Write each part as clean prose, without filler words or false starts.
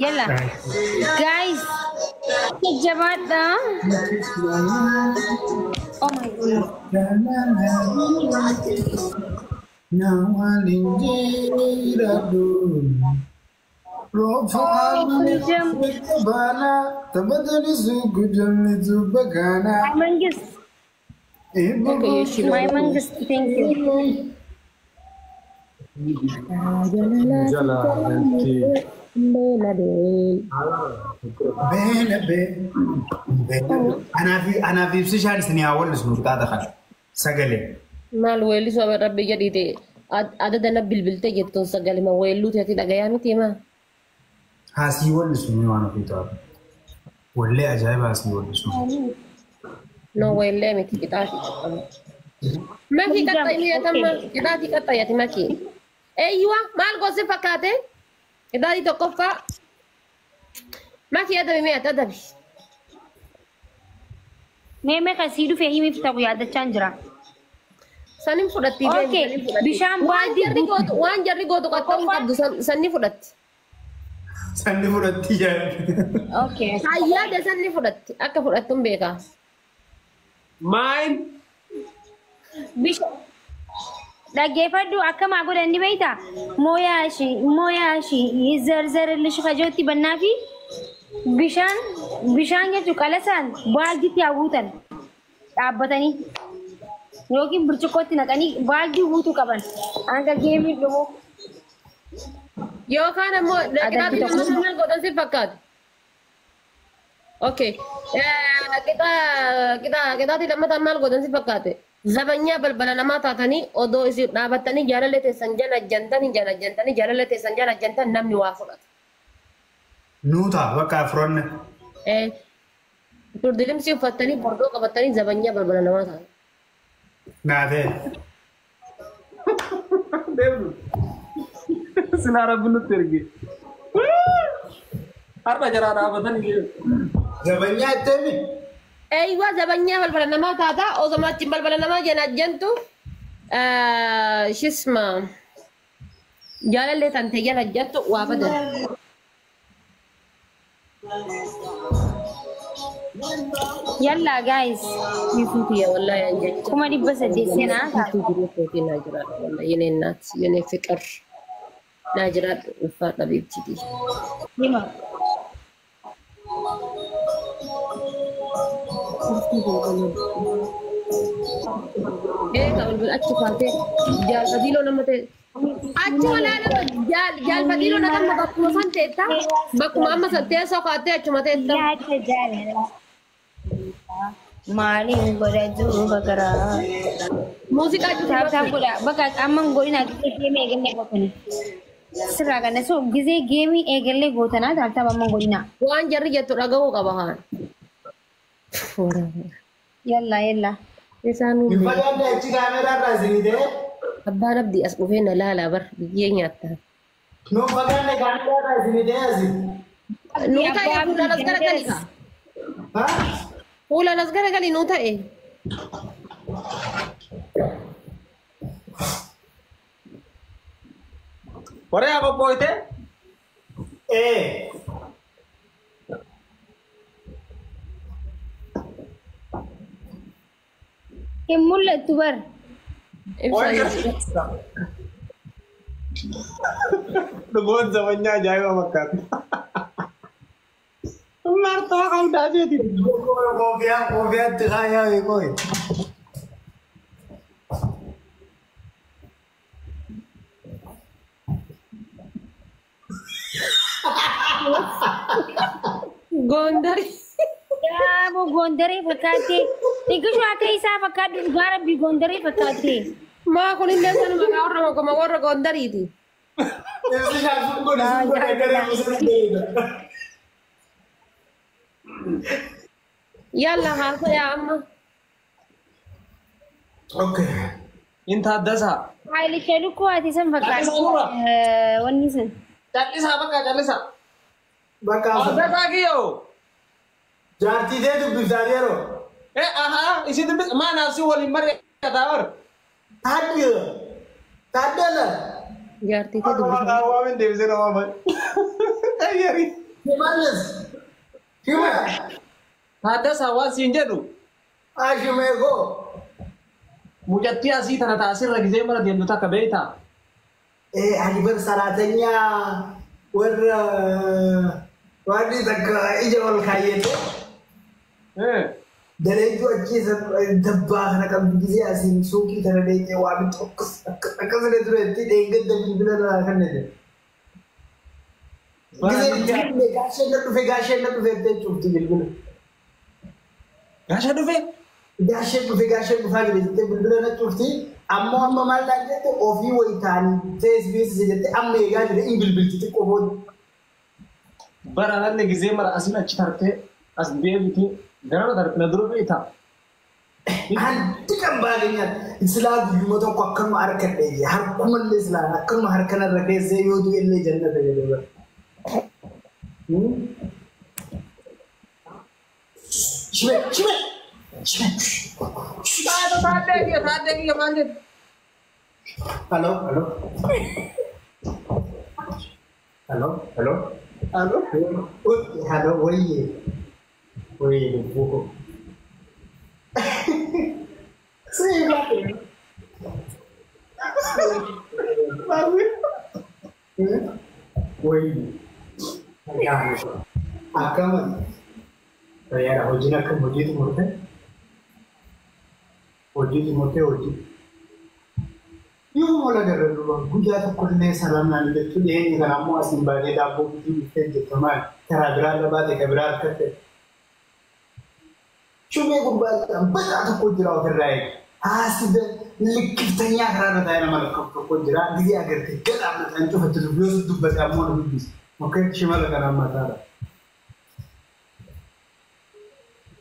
يلا جايز الجبات ده او ماي جاد my mangus thank you أنا في بسيشان سني أول اسمه بتاع دخل سجلي maal weellisu amma rabbi jedhite adada na bilbilte jettuun sagalima weelluuti ati dhagayaa miti ma هاسي أول اسمه وأنا في تاب ولا أجايب هاسي أول اسمه no weellee miti qixaati maki qaxxay mi'atamma qixaati qaxxayati maki eeyyiwa maal gosi fakkaate qixaati tokkoffaa maki adabi mi'at adabi ميمي قصيدو في هيمي فتاقو يادة چانجرا sanin fudhatti اوكي بشام بادي waan jarri gootu qaxxamuun qabdu sanni fudhatti سني فرتي جاي اوكي hayyaade sanni fudhatti akka fudhattuun beekaa Mine. بشام dhaggeeffadhu akkama godhanni beeyta mooyaashi zar اللي خجوتي bannaafi bishaan jechuun qalasaan baaldiitti hawwuutan dhaabbatanii yookiin burcuqqootti naqanii baaldii guutuu qaban hanga geemiin dhumu yookaan ammoo qixaati lammataa maal godhan si fakkaatu okay qixaati lammataa maal godhan si fakkaate zabanyaa balbala namaa taatanii odoo isin dhaabattanii jaalallee teessan jala ajjantanii jaalallee teessan jala ajjantan namni waa fudhata. نوتا بقى فرن Turdilimsi uffatanii bordoo qabatanii zabanyaa balbala namaa taa'an. نادي Deemu. Sinara bunu tergi. Harba jara dhaabatan jiru. زبنيا تمي Eeywa zabanyaa balbala namaa taata osoo achiin balbala namaa jala ajjantu shisma jaalallee tante jala ajjattu waa badan. yalla guys Yuutuuti yaa wallahi an jecha. kuma dhibba saddeettinaa taatu Yuutuuti naa jiraadha wallahi yenee naati yenee fiqir naa jiraadha ulfaadha beektiiti. hima Kalau achi kaatee jaalfadiiloo nama ta'e achi walaana jaalfadiiloo nama bakkuma san teetta bakkuma amma san teessoo kaatee achuma teetta. yaada jaalala maaliin godhatu bakaraa Muuziqaa taaptaa godha bakka amman godhina gisee geemii eegalee gootanii sirraa kana so gisee geemii eegalee gootanaa taaptaa amman godhina waan jarri jettu dhagahuu qaba haan. yalla Isaanuu يفضل ده إيش كاميرا رازيني ده abbaan abdii as dhufee na laalaa bar biyyee nyaattaa. نو فضل ده كاميرا رازيني ده أزين Nuu ta'e fuula nas garagalii kaa. ها Fuula nas garagalii nuu ta'e. Korea apa poite? إيه hin mul'attu bar Dhugoon zabanyaa ajaa'iba fakkaata. Martoo qabdaa jeeti. كوفيا تغايا ويكوي Gondari. yaa moo gondaree fakkaate eegashu akka isaa fakkaatu dhugaa rabbii gondaree fakkaate Maa kun illee sanuma kaa warra makoma warra gondariiti. إيش شافون كل اسبوع كده مسلم Yalla haasa'aa amma. أوكي Inta addasaa. haayilicha lukkuu ati san fakkaate Suura. wanni san Callisaa bakka callisaa. بقى Addasaa kiyyoo. جارتي ده تو بيزاريرو Aha isi tuh mana sih wali mari kata orang. تادي تادي لا Jaartii ta'e dubbisa. Apa min dia bisa nama. Iya. هذا سوا سينجرو Ashimeko. مجتي أسي تنا تأثير رجزي مرة ديم نتا كبيتا Ani bersaratannya wadi tak ijawal kayete. Dari itu aja dabah nak ambil asin suki tanah dek wabi tokus akas ada tu nanti dengar dan bila nak kan ada. Gizi gashen na tu vete cukti bila. Gasha dufe Gashen tu fagi bila nak cukti. Amma maal lagi tu ofi waitani tes bis sejati amma ya jadi ingbil tu kau Barang ni gizi marah asli nak citarte as dia itu darah darah penaduru beita. Hanti kan bagainya Islam di motor kau akan market aja. Har kuman Islam akan market nak rasa yodu ini jannah saja. Cuma. Tade dia manjat. Halo. Halo, woi, buku. Woi, akaman. Saya ada hujina ke hujit murte. Yo mola gara dulu, gua jatuh kurne salam nanti tu dia ni kalau mau asim bagi dapu tu kita teman, cara berada bade keberar kete. Cuma gua betul tu kujira orang asim likit tanya kerana dah nama kau kujira dia agar tiga amat ancu hati tu biasa tu baca mau lebih. Oke, cuma le kerana mata.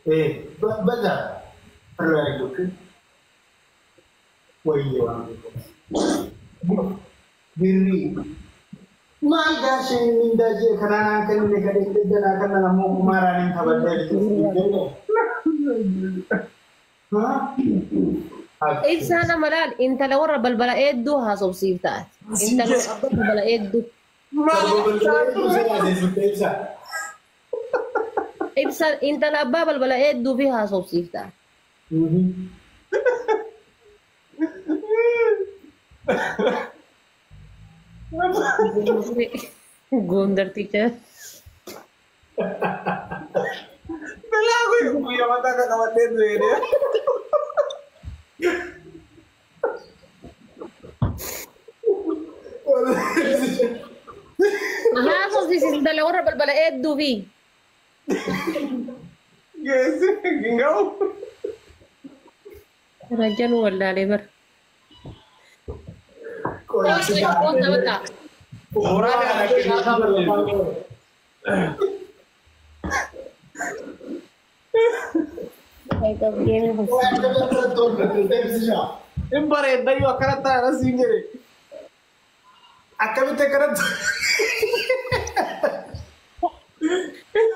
Betul, perlu itu kan. Wah, Biri, maga sih minda je karena kan mereka itu akan nama kemarin kabar dari itu. إنسان ملال أنت لو رب البلاد دو هاسو سيفتات أنت لو رب البلاد دو إنسان أنت لباب البلاد دو فيها هاسو سيفتات Gondar teacher. Bela aku punya mata kat kawan dia. Aha, so this is the lower balbalaed duvi. Yes, gingau. Rajan wala lebar. Orang ada kita berlebih. Embare dayu akarata rasingere. Akan kita kerana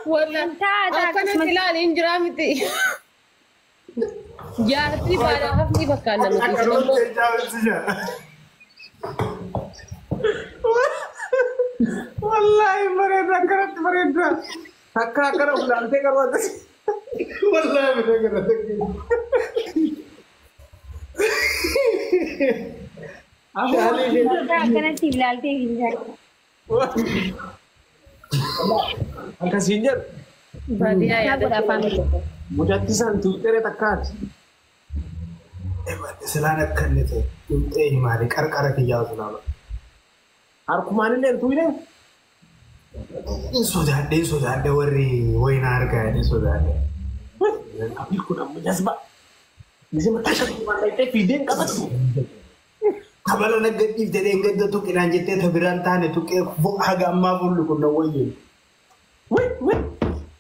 Wala akan silan injramiti. Jati para hafni bakana Wallahi mereka. Hakka karo bulante karwata. wallahi mereka Angka sinjar. Badia ya berapa nih? Mujatisan tu tere takat. Selana kan itu mari kar kijau selama. Har kumani len tu ile. Sudah ada wari narga ini sudah ada. Tapi kuna mujasba. Bisa matasha kumanda ite feeding kapat. Kabalo negatif dari enggak tu kira jete tabiran tane tu ke haga amma bulu kuna waye. Wait.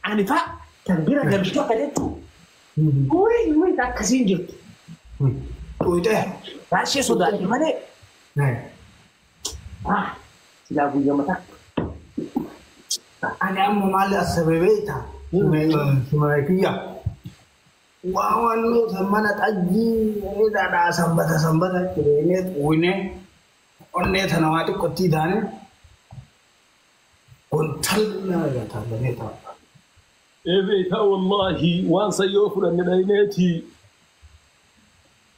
Anifa kan bira da bicho kale tu. Wait tak kasinjut. Itu Rashe sudah di mana? Sila punya mata. Ada memalas sebebeta. Cuma kia. Wawan lu sama nak aji, ini ada sambat ini onne tanawati koti dane. Kontal na gata ne ta. إبيتا والله وان سيوفر أن نينيتي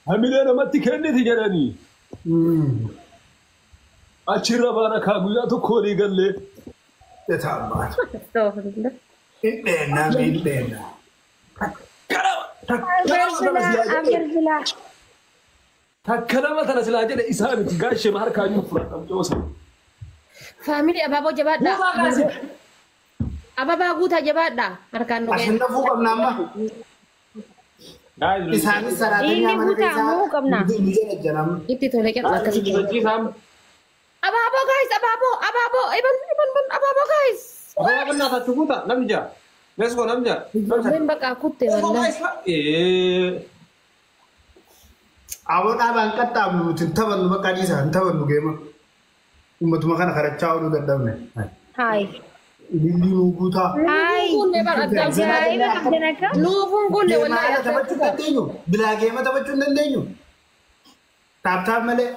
هميلنا ما تكنتي جراني أشير بانا كابويا تكوري قال لي تتعبات استغفر الله. إدينا أبرزلا. تكلم مثلا سلاجة إسحاق تقاش مهر كان يفرق أم توصل فاميلي أبابو جبادة أبابا قوتها جبادة أركان عشان نوغين نفوق أبنامه إسحاق السراتين Ini buta mu kabna. بيجي الجنام إنتي تولي كت أكسي أبابو guys أبابو إبن أبابو guys Apa benar tak cukup tak? Namja. Let's go Namja. من بقى كنت والله أول أبان كتاب تنتظر مكانيسا تنتظر مجمع ومت مكان خرج تاو لو قدامنا Hai. للي موجودة Hai. Jai bakdenaka. نوفون قولي ما والله هذا تبتشون تدينه بلا جيمة تبتشون تدينه تاب ملء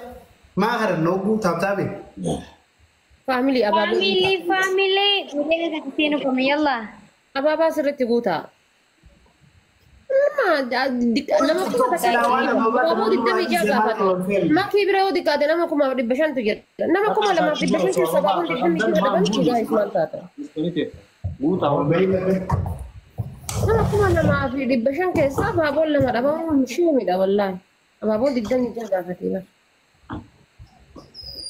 ما خرج نوجو تابي فاميلي أبابو Family. Boleh tak kesini kami yalla. أبابا سرتي قوتها nama kuma babu diddami jagafate maki bira odi kade nama kuma dibashan tujir nama kuma lama dibashan ke sababun diddami jagafate juga isman tata nama kuma lama dibashan ke sababun lama dabang mushumi da wallahi babu diddami jagafate ba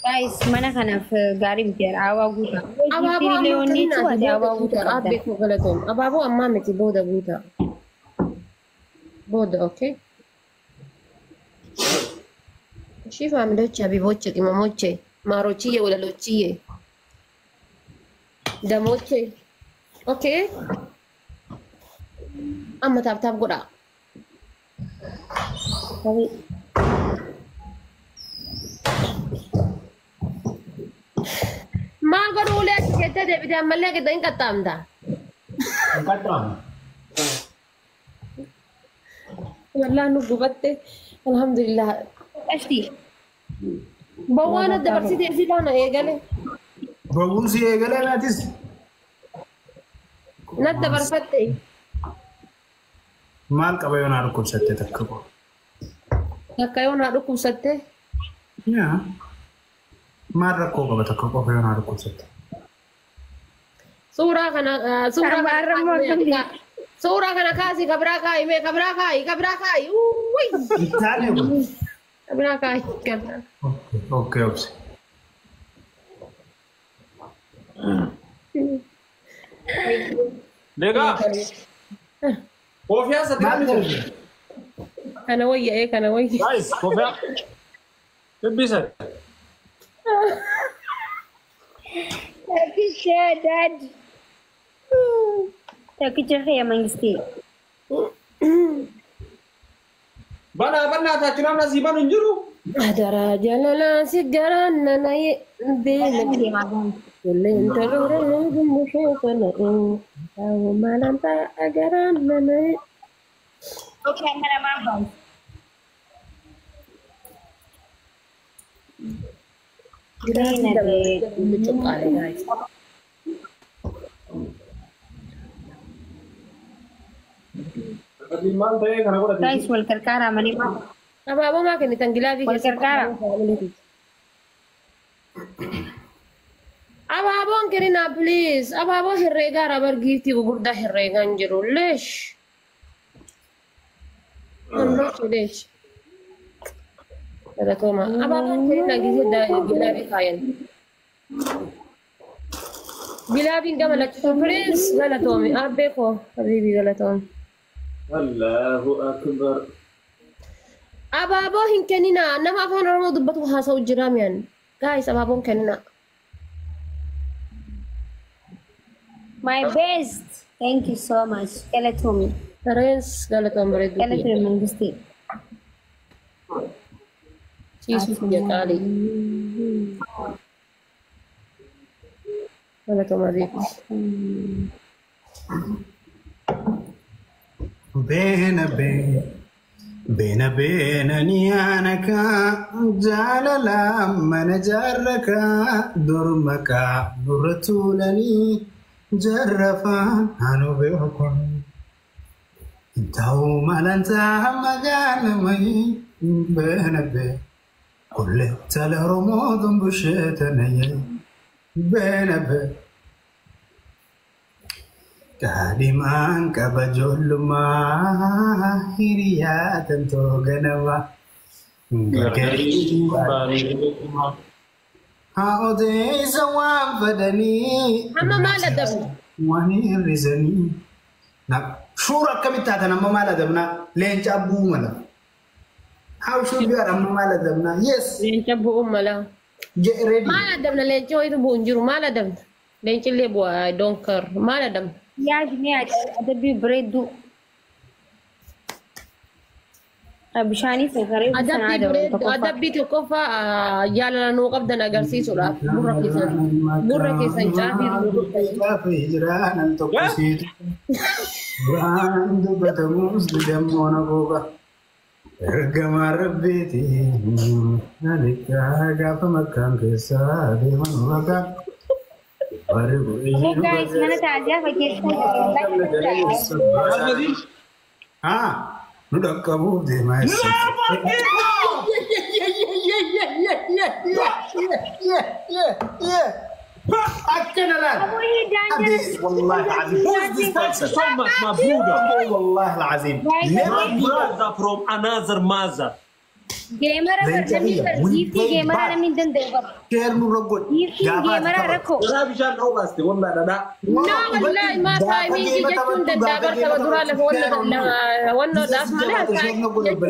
Guys, mana kana gari biar awa guta. ababu Leoni tu ada awa ababu guta. abbe ko galatom ababu amma meti boda guta boda okay شي فاميلوتشي حبيبوتشي قماموتشي ماروتشي ولا لوتشي دموتشي اوكي اما تاب قرا ما قالوا لك كده ده بدي اعمل لك ده انك تامدا والله نقبت الحمد لله Asti. بوانا دبرتي تأذي لنا إيه قالي بقول سي قال أنا تيس ندبر فتي مال كبير أنا أركض ستة تكبر نكايون هادوكم ستة يا ما ركوب بتكبر كبير أنا أركض ستة صورة كنا صورة كنا كاسي كبراكاي مي كبراكاي وي إيطاليا كبراكاي كبراكاي أوكي أوكي Lega. Kofia sedang. أنا ويا إيه أنا ويا Guys, kofia. Bisa. Tapi dad. Tapi ya mangisti. Bana tak cuma nasi banu juru. ada raja lala sigaran nanaye bela Dia magang. kulen talore mushakana tahu malanta agaran nanaye Okay, mana magang. Liman teh karena aku Guys, wal karkara mani ma. apa makan di tanggilavi Wal karkara. apa kerina please apa herrega rabar gifti gugurda herrega anjiru lesh lesh ada toma apa kerina gizi da gilavi kayan gilavi gamala please gala tomi abeko habibi gala tomi Allahu Akbar. Ababo hinkenina nama afaan oromoo dubbatu haasa'u jiraamiyan guys ababoon kenina My best. Thank you so much. Keletumi. Terus galatoon bareedu Keletumi mangisti. ciisu biyya qaalii galatoon bareedu بين نيانك جاللا من جارك درمك نرتولني جرفان أنا بيكون انتهوا مالنتا مجال مي بنبي كل تلا رمض بشتني بنبي كهدمان كبجول ما هريات انتو جنوا هاودي زوام فدني أما ما لدم واني رزني نعم شورا كميتات أنا ما لدمنا لين جابوا ملا how should we أنا ما لدمنا yes لين جابوا لا get ready ما لدمنا لين جوا itu bunjur ما لدم لين cile buat dongker ما لدم يا جماعة أدبي بريدو بشاني سفري أدبي تكوفا يلا نوقف دنا قرسي سورة مرة كيسان جابي في هجران التقسيط وعند بتموز دمونا بوبا رقم ربيتي هلك قاف مكان كساد من وقت guys mana saja nudak kamu deh mas والله العظيم ماذا from another mother gamer gamer ada minta debat كيرنو رجل gamer ركو لا بيجان أو بس والله لا لا والله ما تايمين جتون دبر كبدورا له ولا داس ماله جتون دبر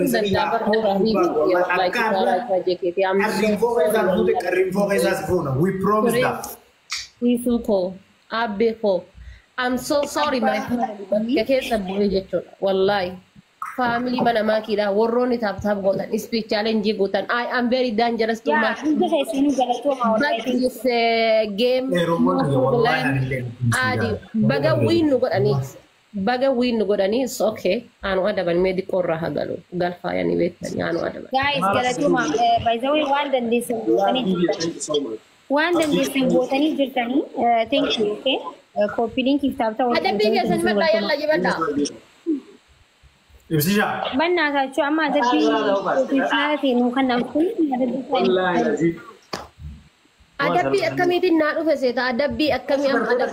we promise that Isuko, Abeko. I'm so sorry, my family, but kake sabuhe jechuudha. Wallahi. Family mana makida warroonni taphataaf gootan speech challenge gootan. I am very dangerous to my but this game adi baga win nu godani it's okay. Anu adaban medical raha galu galfa yani wetan anu adaban. Guys, galatuma by the way one then this one then this botani jirtani thank you okay copy link kitabta ada biga san mata yalla jibada ibsija banna ta chu amma da bi professionality nu kan nan kun ada bi akamitin na rufe sai ta ada bi akami am ada